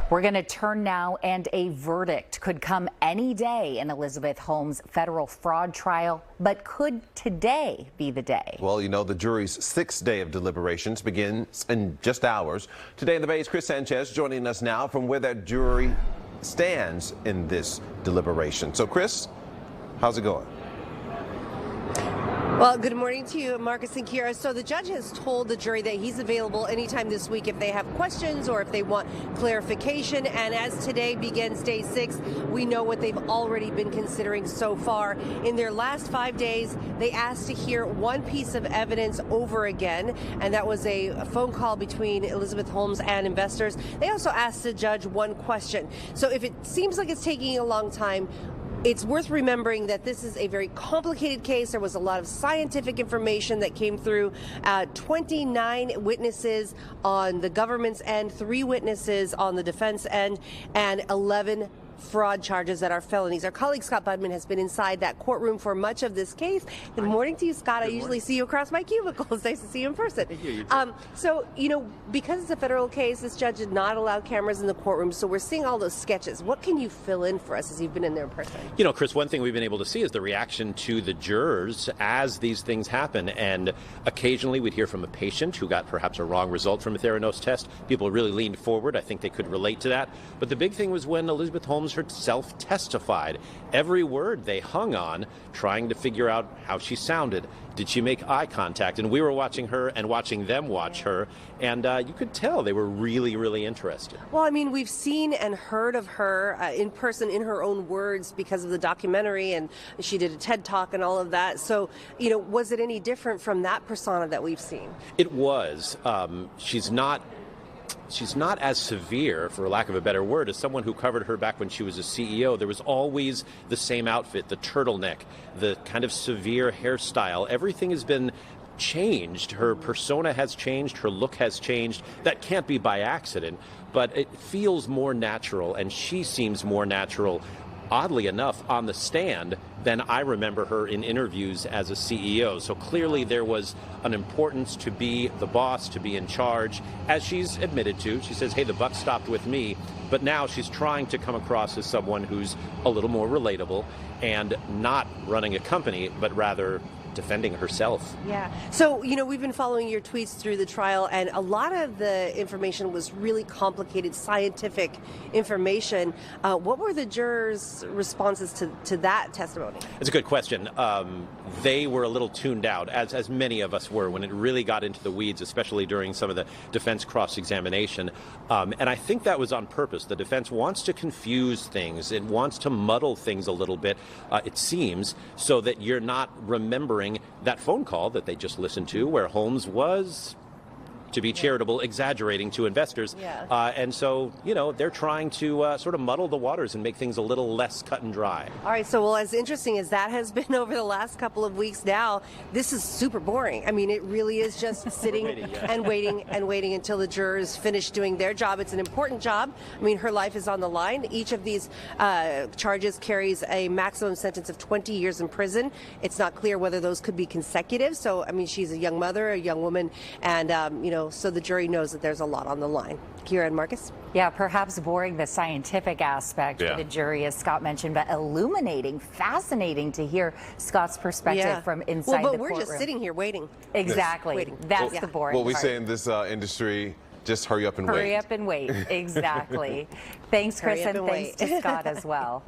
We're going to turn now, and a verdict could come any day in Elizabeth Holmes' federal fraud trial. But could today be the day? Well, you know, the jury's sixth day of deliberations begins in just hours. Today in the Bay's Kris Sanchez joining us now from where that jury stands in this deliberation. So, Kris, how's it going? Well, good morning to you, Marcus and Kira. So the judge has told the jury that he's available anytime this week if they have questions or if they want clarification. And as today begins day 6, we know what they've already been considering so far. In their last 5 days, they asked to hear one piece of evidence over again, and that was a phone call between Elizabeth Holmes and investors. They also asked the judge one question. So if it seems like it's taking a long time, it's worth remembering that this is a very complicated case. There was a lot of scientific information that came through. 29 witnesses on the government's end, 3 witnesses on the defense end, and 11 fraud charges that are felonies. Our colleague Scott Budman has been inside that courtroom for much of this case. Good morning to you, Scott. I usually see you across my cubicle. It's nice to see you in person. So, you know, because it's a federal case, this judge did not allow cameras in the courtroom, so we're seeing all those sketches. What can you fill in for us as you've been in there in person? You know, Kris, one thing we've been able to see is the reaction to the jurors as these things happen. And occasionally we'd hear from a patient who got perhaps a wrong result from a Theranos test. People really leaned forward. I think they could relate to that. But the big thing was when Elizabeth Holmes herself testified. Every word they hung on, trying to figure out how she sounded. Did she make eye contact? And we were watching her and watching them watch her, and you could tell they were really, really interested. Well, I mean, we've seen and heard of her in person in her own words because of the documentary, and she did a TED Talk and all of that. So, you know, was it any different from that persona that we've seen? It was. She's not as severe, for lack of a better word, as someone who covered her back when she was a CEO. There was always the same outfit, the turtleneck, the kind of severe hairstyle. Everything has been changed. Her persona has changed. Her look has changed. That can't be by accident, but it feels more natural, and she seems more natural, oddly enough, on the stand than I remember her in interviews as a CEO. So clearly there was an importance to be the boss, to be in charge, as she's admitted to. She says, hey, the buck stopped with me. But now she's trying to come across as someone who's a little more relatable and not running a company, but rather defending herself. Yeah. So, you know, we've been following your tweets through the trial, and a lot of the information was really complicated scientific information. What were the jurors' responses to that testimony? It's a good question. They were a little tuned out, as many of us were, when it really got into the weeds, especially during some of the defense cross-examination. And I think that was on purpose. The defense wants to confuse things. It wants to muddle things a little bit, it seems, so that you're not remembering that phone call that they just listened to where Holmes was, to be charitable, exaggerating to investors. Yeah. And so, you know, they're trying to sort of muddle the waters and make things a little less cut and dry. All right, so, well, as interesting as that has been over the last couple of weeks now, this is super boring. I mean, it really is just sitting and waiting until the jurors finish doing their job. It's an important job. I mean, her life is on the line. Each of these charges carries a maximum sentence of 20 years in prison. It's not clear whether those could be consecutive. So, I mean, she's a young mother, a young woman, and, you know, so the jury knows that there's a lot on the line. Kira and Marcus? Yeah, perhaps boring the scientific aspect for the jury, as Scott mentioned, but illuminating, fascinating to hear Scott's perspective from inside the courtroom. But we're just sitting here waiting. Exactly. Waiting. That's the boring What we part. say in this industry, just hurry up and wait. Hurry up and wait. Exactly. Thanks, Kris, and thanks to Scott as well.